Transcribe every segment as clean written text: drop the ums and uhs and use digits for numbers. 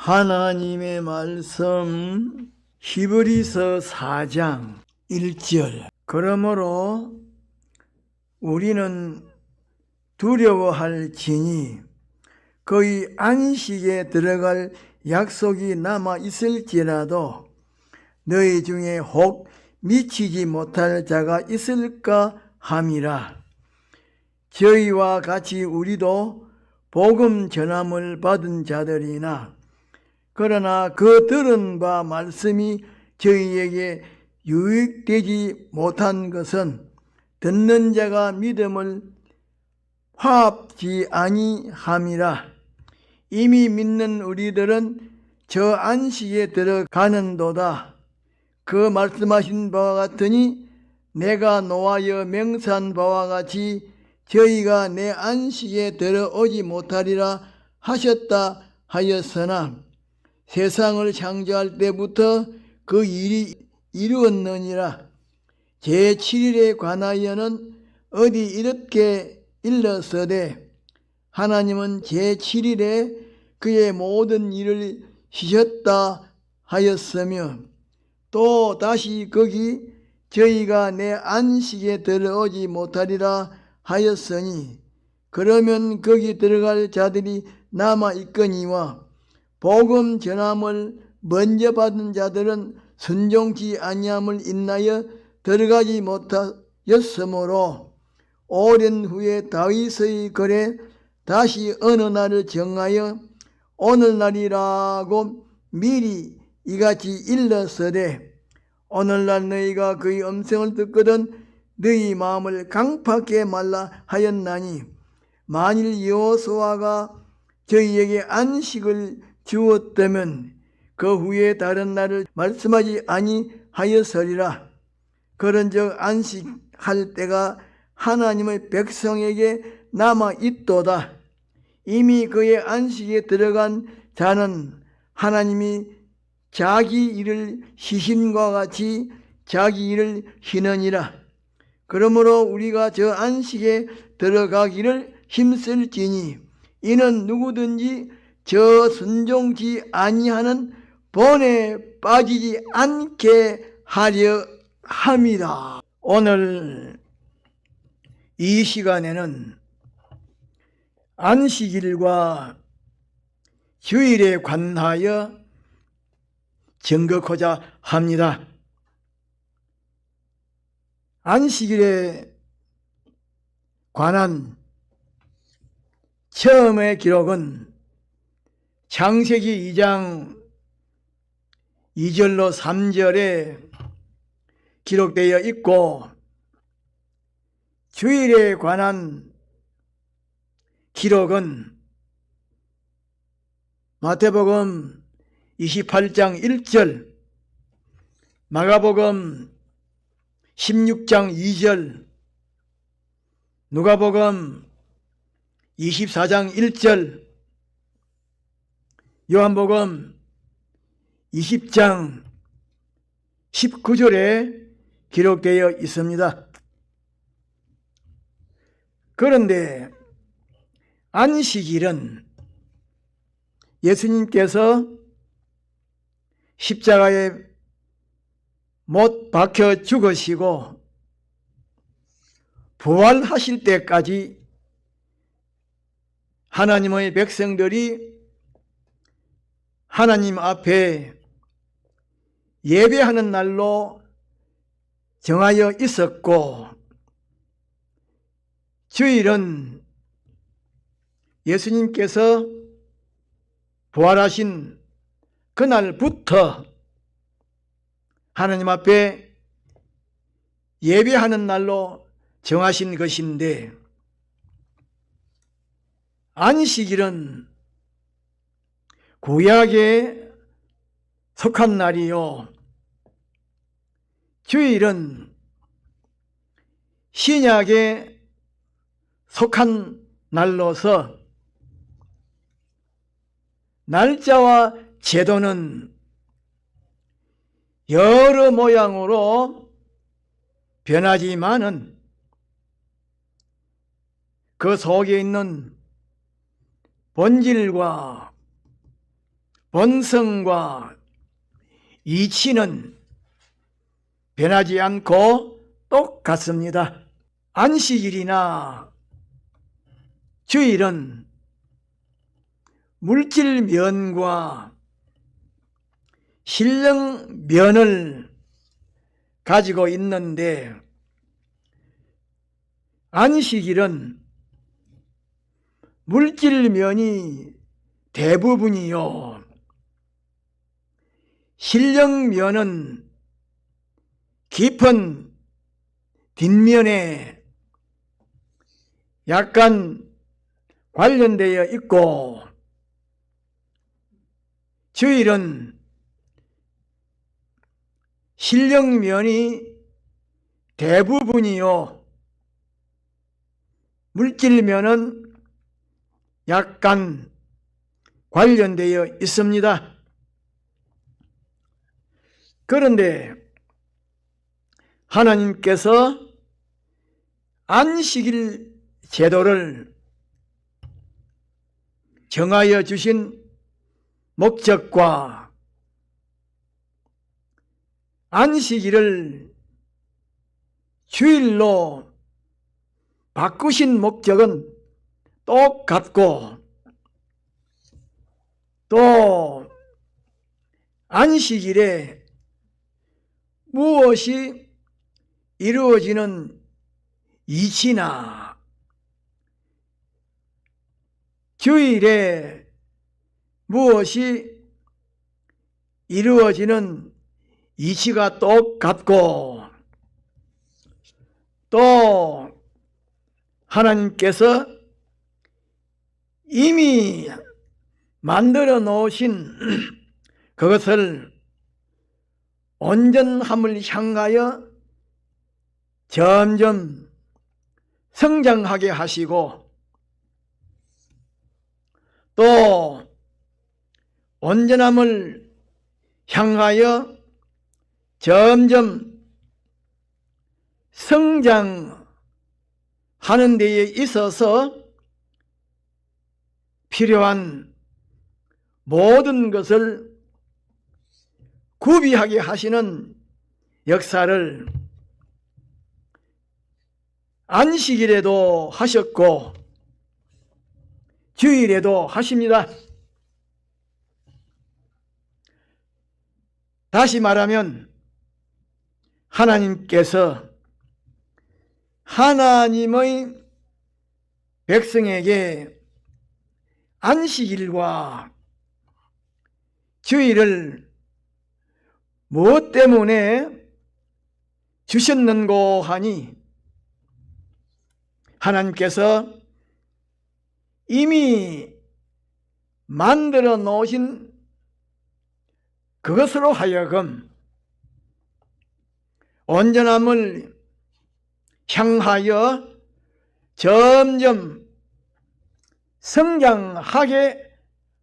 하나님의 말씀 히브리서 4장 1절. 그러므로 우리는 두려워할지니 그의 안식에 들어갈 약속이 남아 있을지라도 너희 중에 혹 미치지 못할 자가 있을까 함이라. 저희와 같이 우리도 복음 전함을 받은 자들이나 그러나 그 들은 바 말씀이 저희에게 유익되지 못한 것은 듣는 자가 믿음을 화합지 아니함이라. 이미 믿는 우리들은 저 안식에 들어가는도다. 그 말씀하신 바와 같으니 내가 노하여 맹세한 바와 같이 저희가 내 안식에 들어오지 못하리라 하셨다 하였으나 세상을 창조할 때부터 그 일이 이루었느니라. 제7일에 관하여는 어디 이렇게 일렀으되 하나님은 제7일에 그의 모든 일을 쉬셨다 하였으며 또 다시 거기 저희가 내 안식에 들어오지 못하리라 하였으니 그러면 거기 들어갈 자들이 남아 있거니와 복음 전함을 먼저 받은 자들은 순종치 아니함을 인하여 들어가지 못하였으므로 오랜 후에 다윗의 글에 다시 어느 날을 정하여 오늘날이라고 미리 이같이 일렀으되 오늘날 너희가 그의 음성을 듣거든 너희 마음을 강팍하게 말라 하였나니 만일 여호수아가 저희에게 안식을 주었다면 그 후에 다른 날을 말씀하지 아니하였으리라. 그런즉 안식할 때가 하나님의 백성에게 남아 있도다. 이미 그의 안식에 들어간 자는 하나님이 자기 일을 쉬심과 같이 자기 일을 쉬느니라. 그러므로 우리가 저 안식에 들어가기를 힘쓸지니 이는 누구든지 저 순종치 아니하는 본에 빠지지 않게 하려 함이라. 오늘 이 시간에는 안식일과 주일에 관하여 증거하고자 합니다. 안식일에 관한 처음의 기록은 창세기 2장 2절로 3절에 기록되어 있고 주일에 관한 기록은 마태복음 28장 1절, 마가복음 16장 2절, 누가복음 24장 1절, 요한복음 20장 19절에 기록되어 있습니다. 그런데 안식일은 예수님께서 십자가에 못 박혀 죽으시고 부활하실 때까지 하나님의 백성들이 하나님 앞에 예배하는 날로 정하여 있었고 주일은 예수님께서 부활하신 그날부터 하나님 앞에 예배하는 날로 정하신 것인데 안식일은 구약에 속한 날이요 주일은 신약에 속한 날로서 날짜와 제도는 여러 모양으로 변하지만은 그 속에 있는 본질과 본성과 이치는 변하지 않고 똑같습니다. 안식일이나 주일은 물질면과 신령면을 가지고 있는데, 안식일은 물질면이 대부분이요, 신령면은 깊은 뒷면에 약간 관련되어 있고, 주일은 신령면이 대부분이요, 물질면은 약간 관련되어 있습니다. 그런데 하나님께서 안식일 제도를 정하여 주신 목적과 안식일을 주일로 바꾸신 목적은 똑같고, 또 안식일에 무엇이 이루어지는 이치나 주일에 무엇이 이루어지는 이치가 똑같고, 또 하나님께서 이미 만들어 놓으신 그것을 온전함을 향하여 점점 성장하게 하시고, 또 온전함을 향하여 점점 성장하는 데에 있어서 필요한 모든 것을 구비하게 하시는 역사를 안식일에도 하셨고 주일에도 하십니다. 다시 말하면 하나님께서 하나님의 백성에게 안식일과 주일을 무엇 때문에 주셨는고 하니, 하나님께서 이미 만들어 놓으신 그것으로 하여금 온전함을 향하여 점점 성장하게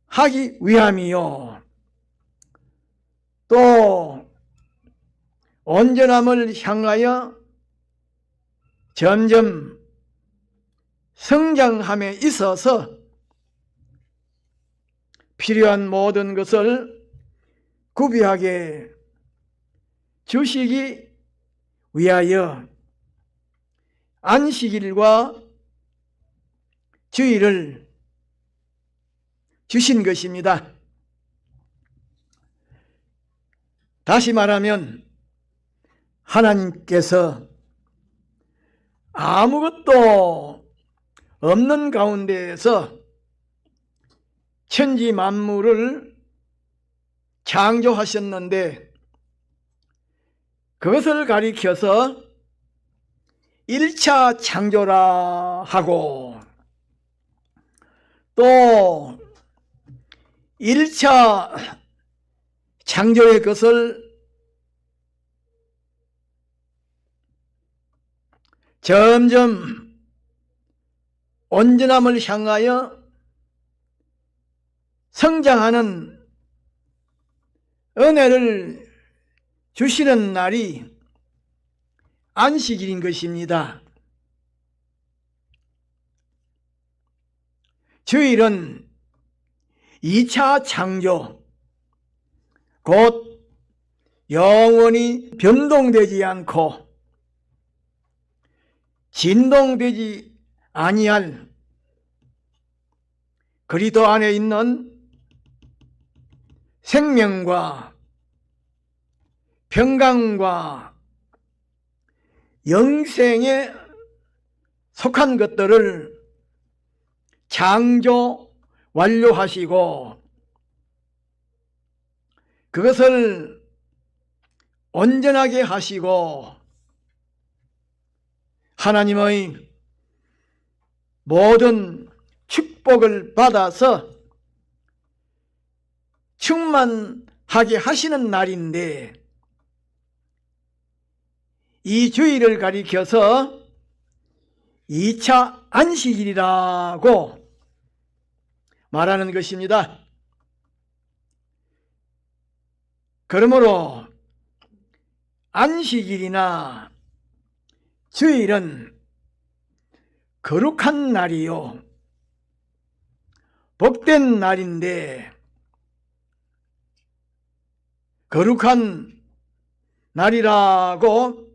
하기 위함이요, 또 온전함을 향하여 점점 성장함에 있어서 필요한 모든 것을 구비하게 주시기 위하여 안식일과 주일을 주신 것입니다. 다시 말하면 하나님께서 아무것도 없는 가운데에서 천지 만물을 창조하셨는데, 그것을 가리켜서 1차 창조라 하고, 또 1차 창조의 것을 점점 온전함을 향하여 성장하는 은혜를 주시는 날이 안식일인 것입니다. 주일은 2차 창조, 곧 영원히 변동되지 않고 진동되지 아니할 그리스도 안에 있는 생명과 평강과 영생에 속한 것들을 창조 완료하시고 그것을 온전하게 하시고 하나님의 모든 축복을 받아서 충만하게 하시는 날인데, 이 주일을 가리켜서 2차 안식일이라고 말하는 것입니다. 그러므로 안식일이나 주일은 거룩한 날이요 복된 날인데, 거룩한 날이라고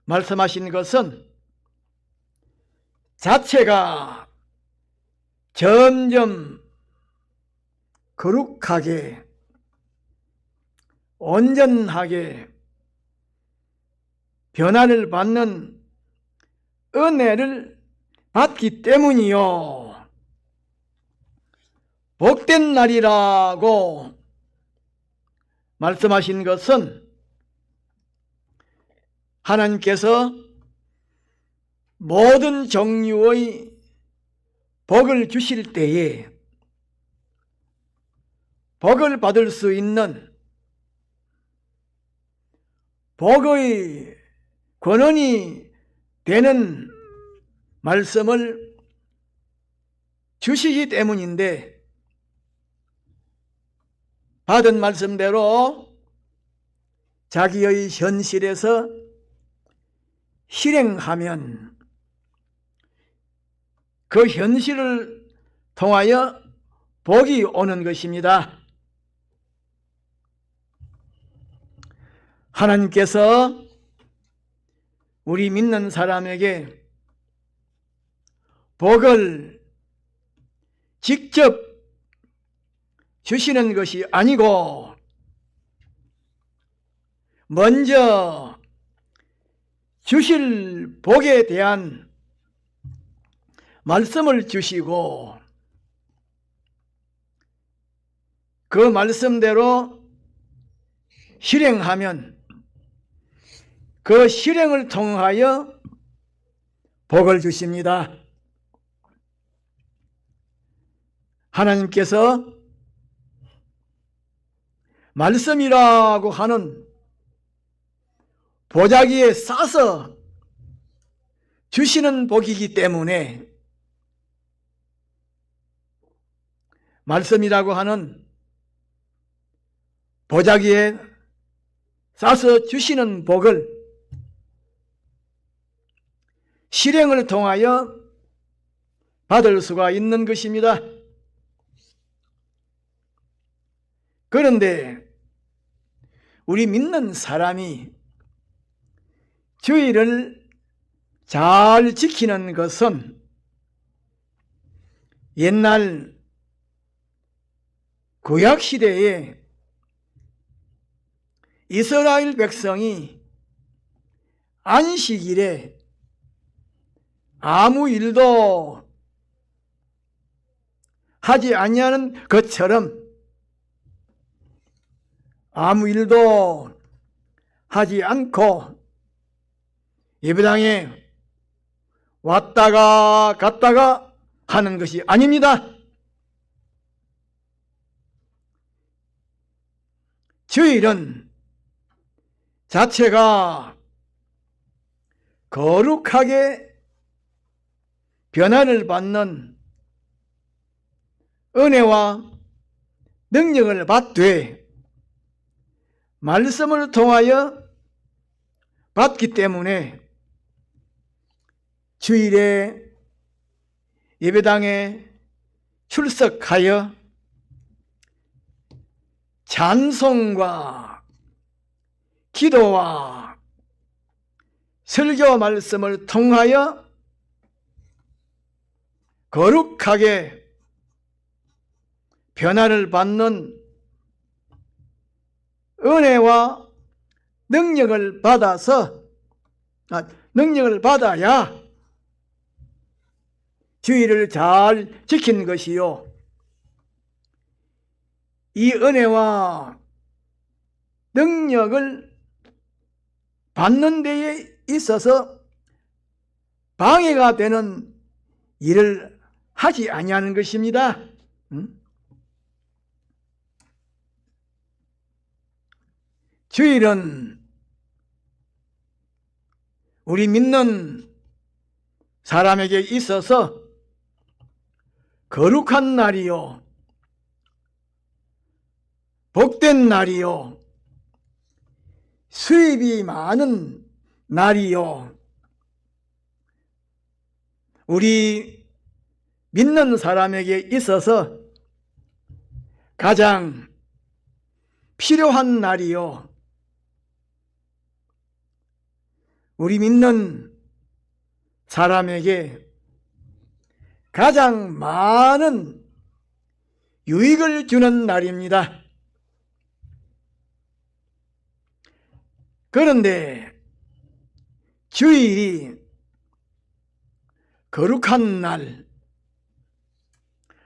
말씀하신 것은 자체가 점점 거룩하게 온전하게 변화를 받는 은혜를 받기 때문이요 복된 날이라고 말씀하신 것은 하나님께서 모든 종류의 복을 주실 때에 복을 받을 수 있는 복의 권한이 되는 말씀을 주시기 때문인데, 받은 말씀대로 자기의 현실에서 실행하면 그 현실을 통하여 복이 오는 것입니다. 하나님께서 우리 믿는 사람에게 복을 직접 주시는 것이 아니고 먼저 주실 복에 대한 말씀을 주시고 그 말씀대로 실행하면 그 실행을 통하여 복을 주십니다. 하나님께서 말씀이라고 하는 보자기에 싸서 주시는 복이기 때문에 말씀이라고 하는 보자기에 싸서 주시는 복을 실행을 통하여 받을 수가 있는 것입니다. 그런데 우리 믿는 사람이 주의를 잘 지키는 것은 옛날 구약시대에 이스라엘 백성이 안식일에 아무 일도 하지 아니하는 것처럼 아무 일도 하지 않고 예배당에 왔다가 갔다가 하는 것이 아닙니다. 주일은 자체가 거룩하게 변화를 받는 은혜와 능력을 받되 말씀을 통하여 받기 때문에 주일에 예배당에 출석하여 찬송과 기도와 설교 말씀을 통하여 거룩하게 변화를 받는 은혜와 능력을 받아야 주의를 잘 지킨 것이요, 이 은혜와 능력을 받는 데에 있어서 방해가 되는 일을 하지 아니하는 것입니다. 주일은 우리 믿는 사람에게 있어서 거룩한 날이요, 복된 날이요, 수입이 많은 날이요, 우리 믿는 사람에게 있어서 가장 필요한 날이요, 우리 믿는 사람에게 가장 많은 유익을 주는 날입니다. 그런데 주일이 거룩한 날,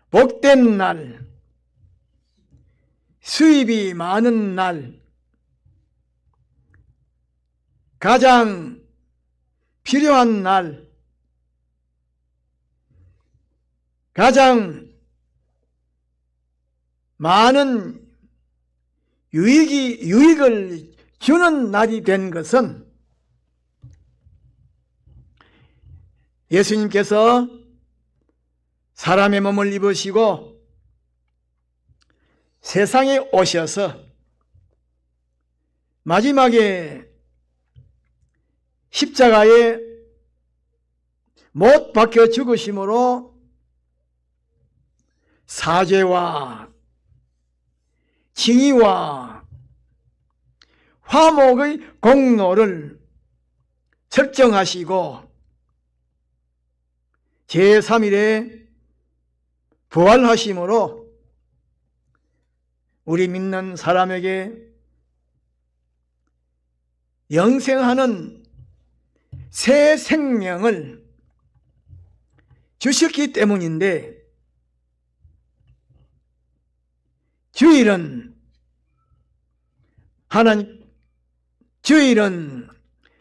복된 날, 수입이 많은 날, 가장 필요한 날, 가장 많은 유익을 주는 날이 된 것은 예수님께서 사람의 몸을 입으시고 세상에 오셔서 마지막에 십자가에 못 박혀 죽으심으로 사죄와 징의와 화목의 공로를 설정하시고 제3일에 부활하심으로 우리 믿는 사람에게 영생하는 새 생명을 주셨기 때문인데, 주일은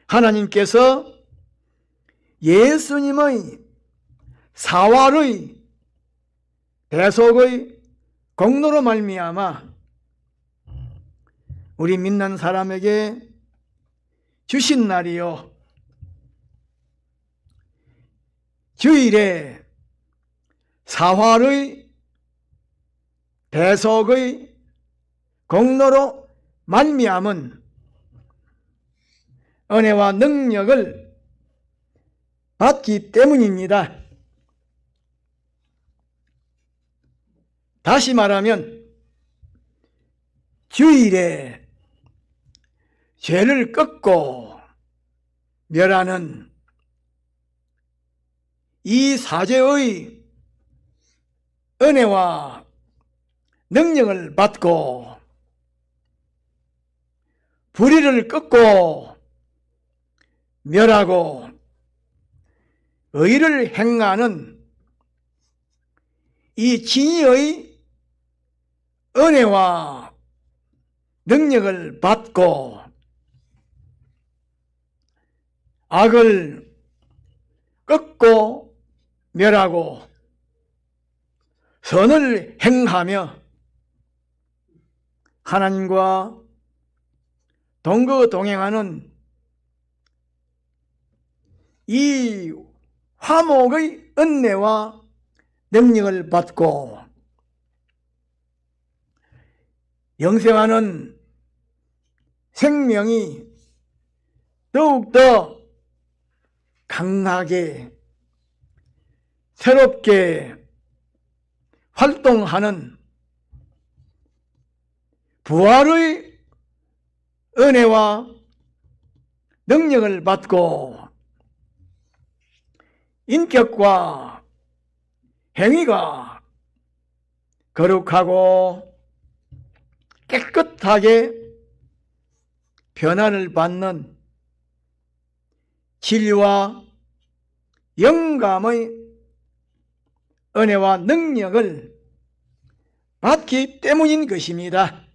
하나님께서 예수님의 사활의 대속의 공로로 말미암아 우리 믿는 사람에게 주신 날이요, 주일에 사활의 대속의 공로로 말미암은 은혜와 능력을 받기 때문입니다. 다시 말하면 주일에 죄를 꺾고 멸하는 이 사죄의 은혜와 능력을 받고 불의를 꺾고 멸하고 의를 행하는 이 진리의 은혜와 능력을 받고 악을 꺾고 멸하고 선을 행하며 하나님과 동거동행하는 이 화목의 은혜와 능력을 받고 영생하는 생명이 더욱더 강하게 새롭게 활동하는 부활의 은혜와 능력을 받고 인격과 행위가 거룩하고 깨끗하게 변화를 받는 진리와 영감의 은혜와 능력을 받기 때문인 것입니다.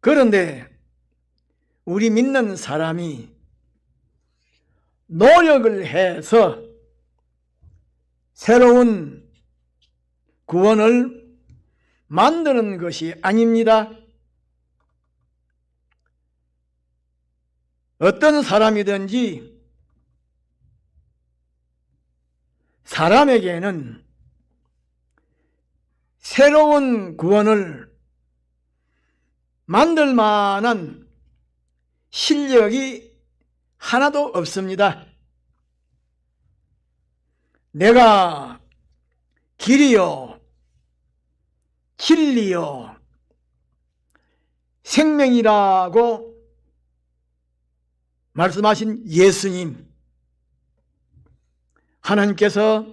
그런데 우리 믿는 사람이 노력을 해서 새로운 구원을 만드는 것이 아닙니다. 어떤 사람이든지 사람에게는 새로운 구원을 만들 만한 실력이 하나도 없습니다. 내가 길이요, 진리요, 생명이라고 말씀하신 예수님, 하나님께서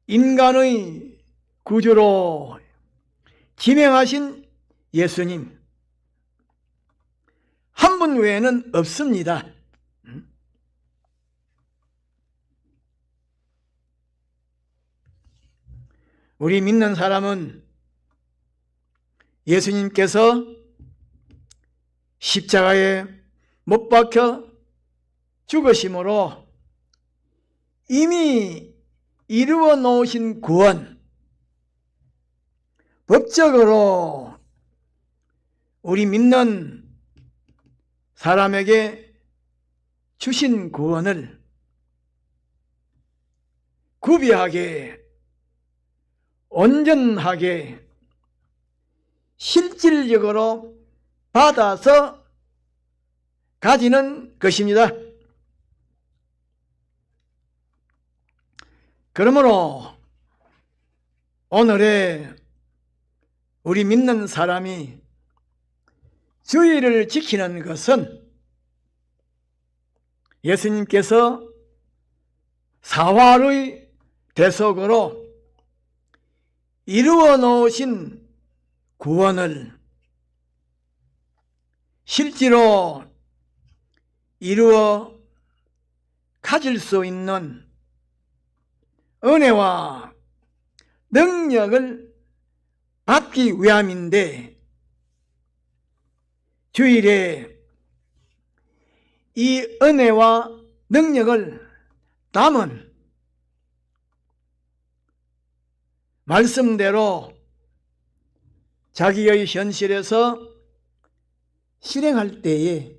인간의 구주로 지명하신 예수님, 한 분 외에는 없습니다. 우리 믿는 사람은 예수님께서 십자가에 못 박혀 죽으심으로 이미 이루어 놓으신 구원, 법적으로 우리 믿는 사람에게 주신 구원을 구비하게, 온전하게, 실질적으로 받아서 가지는 것입니다. 그러므로 오늘의 우리 믿는 사람이 주의를 지키는 것은 예수님께서 사활의 대속으로 이루어 놓으신 구원을 실제로 이루어 가질 수 있는 은혜와 능력을 받기 위함인데, 주일에 이 은혜와 능력을 담은 말씀대로 자기의 현실에서 실행할 때에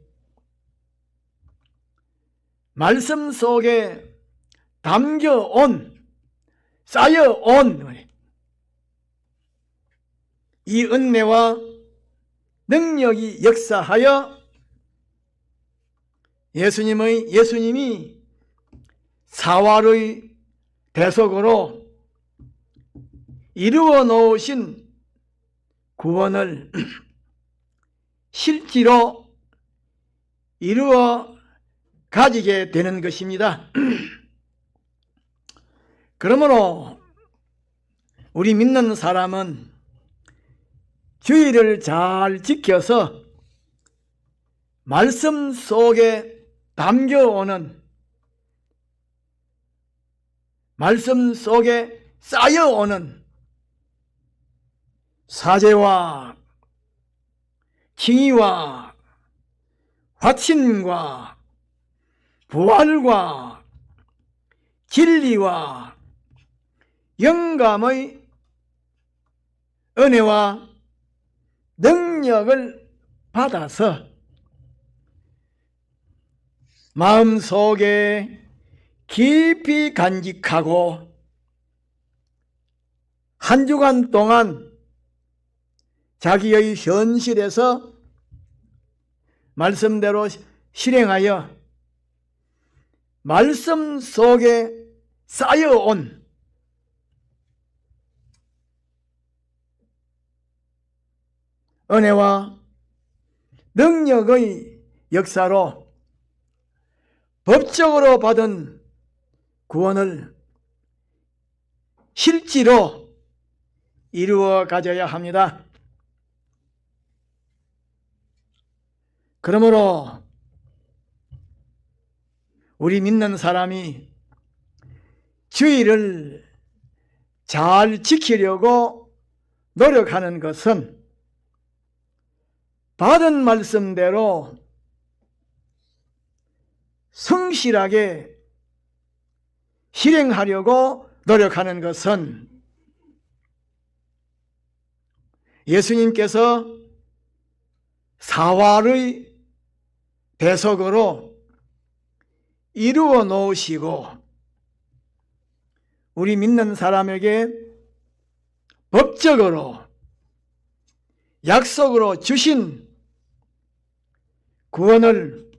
말씀 속에 담겨온, 쌓여온 이 은혜와 능력이 역사하여 예수님이 사활의 대속으로 이루어 놓으신 구원을 실제로 이루어 가지게 되는 것입니다. 그러므로 우리 믿는 사람은 주의를 잘 지켜서 말씀 속에 담겨오는, 말씀 속에 쌓여오는 사제와 칭의와 화친과 부활과 진리와 영감의 은혜와 능력을 받아서 마음속에 깊이 간직하고 한 주간 동안 자기의 현실에서 말씀대로 실행하여 말씀 속에 쌓여온 은혜와 능력의 역사로 법적으로 받은 구원을 실제로 이루어 가져야 합니다. 그러므로 우리 믿는 사람이 주의를 잘 지키려고 노력하는 것은 받은 말씀대로 성실하게 실행하려고 노력하는 것은 예수님께서 사활의 대속으로 이루어 놓으시고 우리 믿는 사람에게 법적으로 약속으로 주신 구원을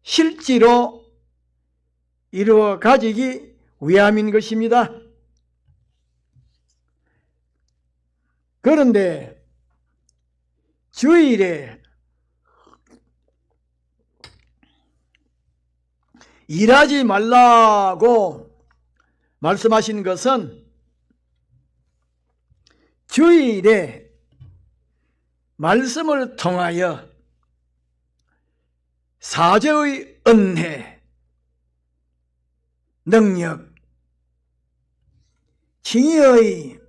실제로 이루어 가지기 위함인 것입니다. 그런데 주일에 일하지 말라고 말씀하신 것은 주일에 말씀을 통하여 사제의 은혜, 능력, 칭의의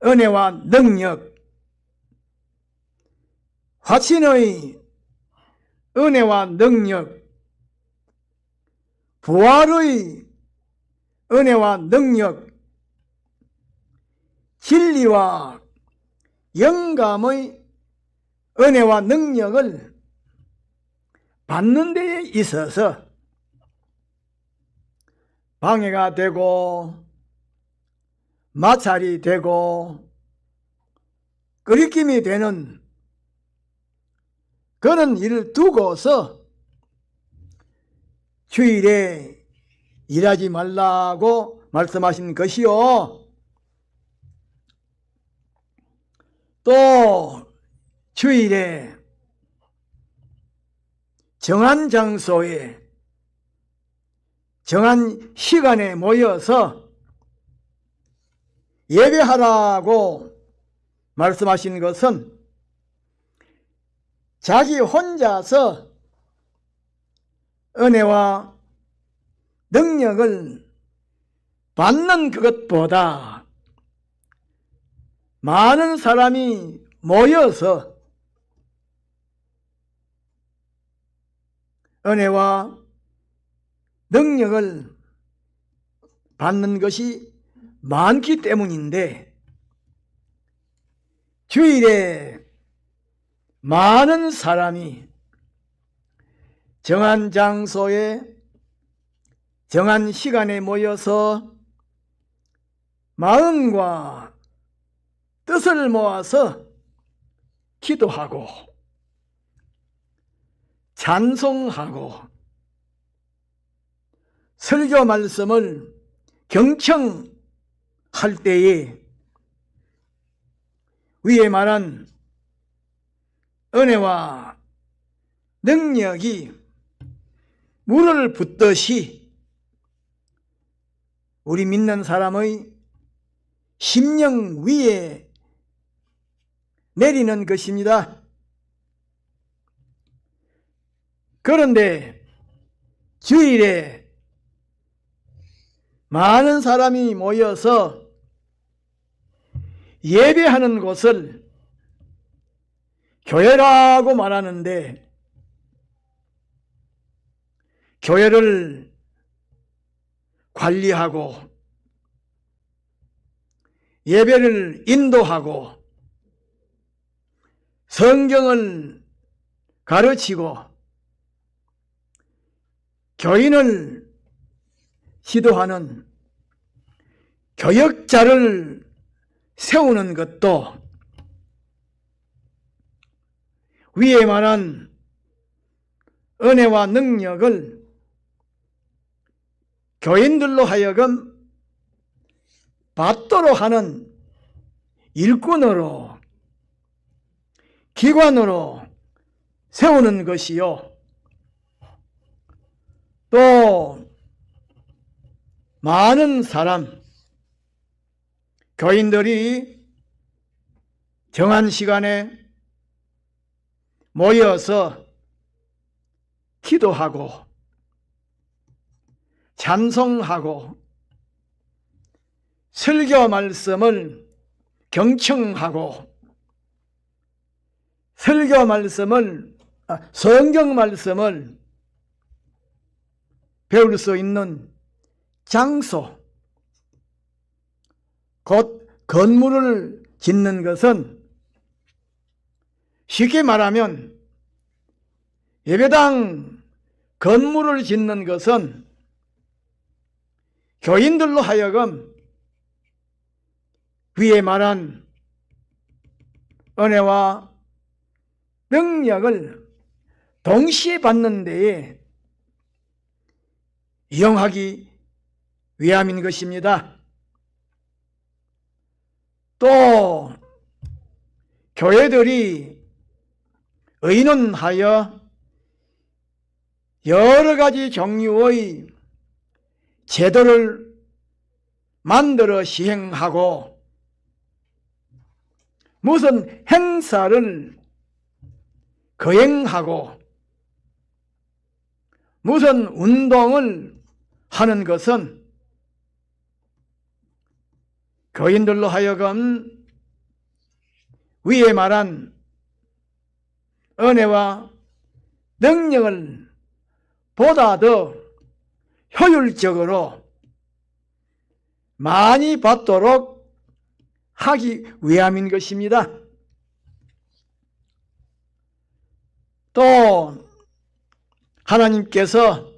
은혜와 능력, 화친의 은혜와 능력, 부활의 은혜와 능력, 진리와 영감의 은혜와 능력을 받는 데에 있어서 방해가 되고 마찰이 되고 끄리낌이 되는 그런 일을 두고서 주일에 일하지 말라고 말씀하신 것이요, 또 주일에 정한 장소에 정한 시간에 모여서 예배하라고 말씀하신 것은 자기 혼자서 은혜와 능력을 받는 그것보다 많은 사람이 모여서 은혜와 능력을 받는 것이 많기 때문인데, 주일에 많은 사람이 정한 장소에 정한 시간에 모여서 마음과 뜻을 모아서 기도하고 찬송하고 설교 말씀을 경청할 때에 위에 말한 은혜와 능력이 물을 붓듯이 우리 믿는 사람의 심령 위에 내리는 것입니다. 그런데 주일에 많은 사람이 모여서 예배하는 곳을 교회라고 말하는데, 교회를 관리하고 예배를 인도하고 성경을 가르치고 교인을 지도하는 교역자를 세우는 것도 위에 말한 은혜와 능력을 교인들로 하여금 받도록 하는 일꾼으로 기관으로 세우는 것이요. 또 많은 사람, 교인들이 정한 시간에 모여서 기도하고 찬송하고 설교 말씀을 경청하고 성경 말씀을 배울 수 있는 장소, 곧 건물을 짓는 것은 쉽게 말하면 예배당 건물을 짓는 것은 교인들로 하여금 위에 말한 은혜와 능력을 동시에 받는 데에 이용하기 위함인 것입니다. 또 교회들이 의논하여 여러 가지 종류의 제도를 만들어 시행하고 무슨 행사를 거행하고 무슨 운동을 하는 것은 교인들로 하여금 위에 말한 은혜와 능력을 보다 더 효율적으로 많이 받도록 하기 위함인 것입니다. 또 하나님께서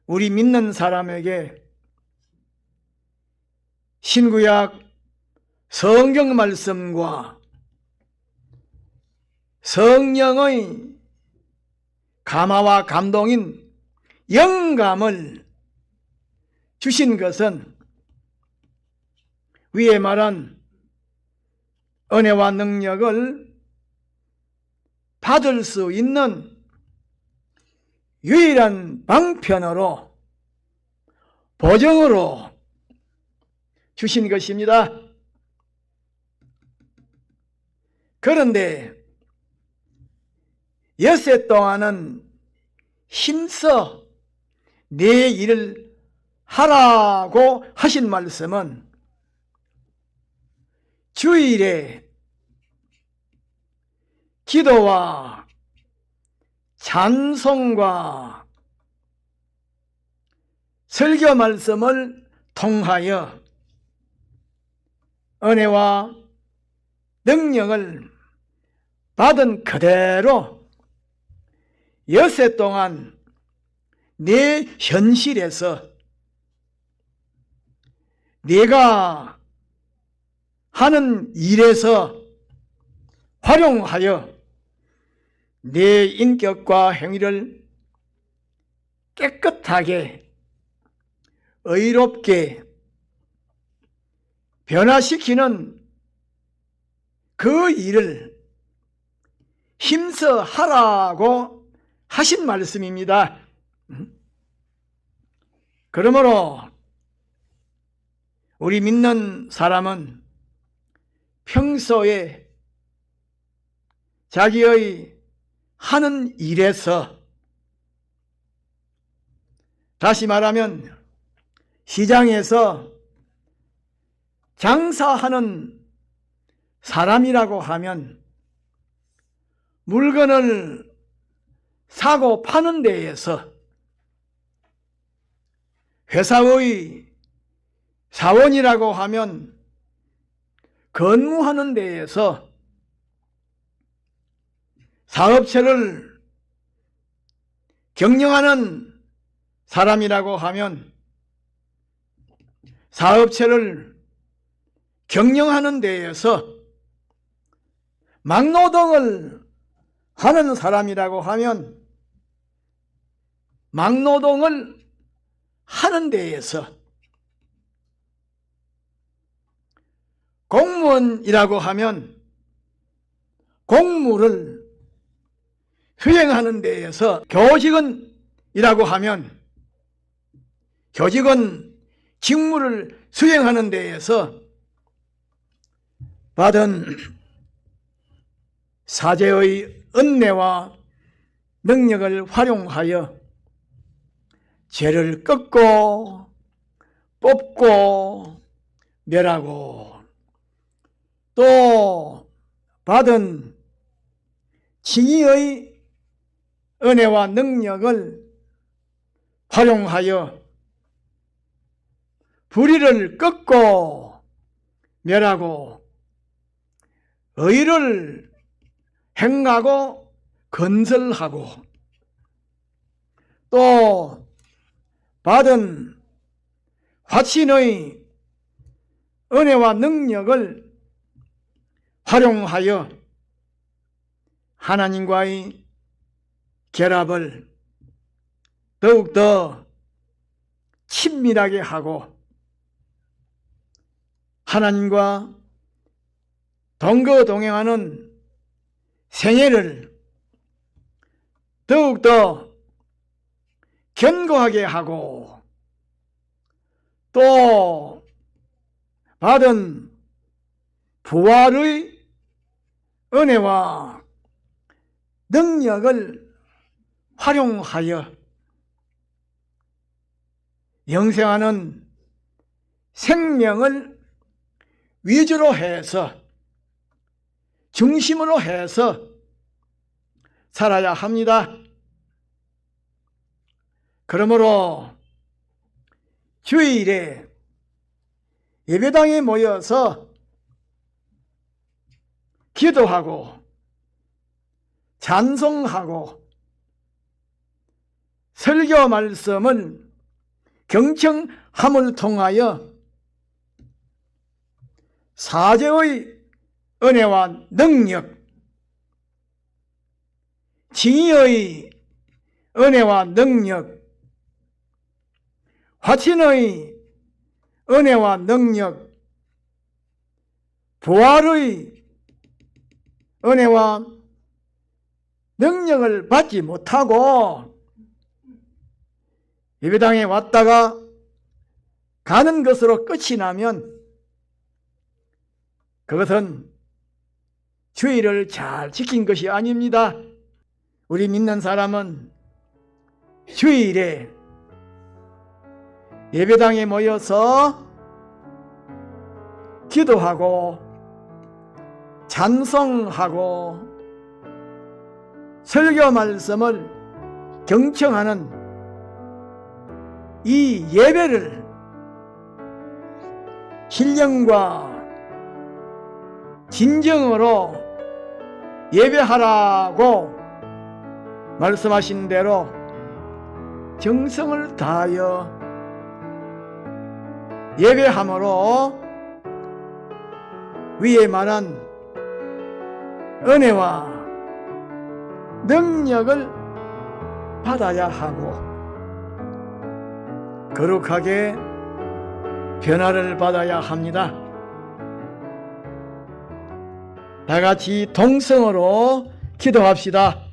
우리 믿는 사람에게 신구약 성경 말씀과 성령의 감화와 감동인 영감을 주신 것은 위에 말한 은혜와 능력을 받을 수 있는 유일한 방편으로 보정으로 주신 것입니다. 그런데 엿새 동안은 힘써 내 일을 하라고 하신 말씀은 주일에 기도와 찬송과 설교 말씀을 통하여 은혜와 능력을 받은 그대로 엿새 동안 내 현실에서 내가 하는 일에서 활용하여 내 인격과 행위를 깨끗하게 의롭게 변화시키는 그 일을 힘써 하라고 하신 말씀입니다. 그러므로 우리 믿는 사람은 평소에 자기의 하는 일에서, 다시 말하면 시장에서 장사하는 사람이라고 하면 물건을 사고 파는 데에서, 회사의 사원이라고 하면 근무하는 데에서, 사업체를 경영하는 사람이라고 하면 사업체를 경영하는 데에서, 막노동을 하는 사람이라고 하면 막노동을 하는 데에서, 공무원이라고 하면 공무를 수행하는 데에서 교직원이라고 하면 교직원 직무를 수행하는 데에서 받은 사제의 은혜와 능력을 활용하여 죄를 꺾고 뽑고 멸하고 또 받은 칭의의 은혜와 능력을 활용하여 불의를 꺾고 멸하고 의를 행하고 건설하고 또 받은 화신의 은혜와 능력을 활용하여 하나님과의 결합을 더욱더 친밀하게 하고 하나님과 동거동행하는 생애를 더욱더 견고하게 하고 또 받은 부활의 은혜와 능력을 활용하여 영생하는 생명을 위주로 해서 중심으로 해서 살아야 합니다. 그러므로 주일에 예배당에 모여서 기도하고 찬송하고 설교 말씀을 경청함을 통하여 사제의 은혜와 능력, 칭의의 은혜와 능력, 화친의 은혜와 능력, 부활의 은혜와 능력을 받지 못하고 예배당에 왔다가 가는 것으로 끝이 나면 그것은 주의를 잘 지킨 것이 아닙니다. 우리 믿는 사람은 주일에 예배당에 모여서 기도하고 찬송하고 설교 말씀을 경청하는 이 예배를 신령과 진정으로 예배하라고 말씀하신 대로 정성을 다하여 예배함으로 위에 말한 은혜와 능력을 받아야 하고 거룩하게 변화를 받아야 합니다. 다 같이 동성으로 기도합시다.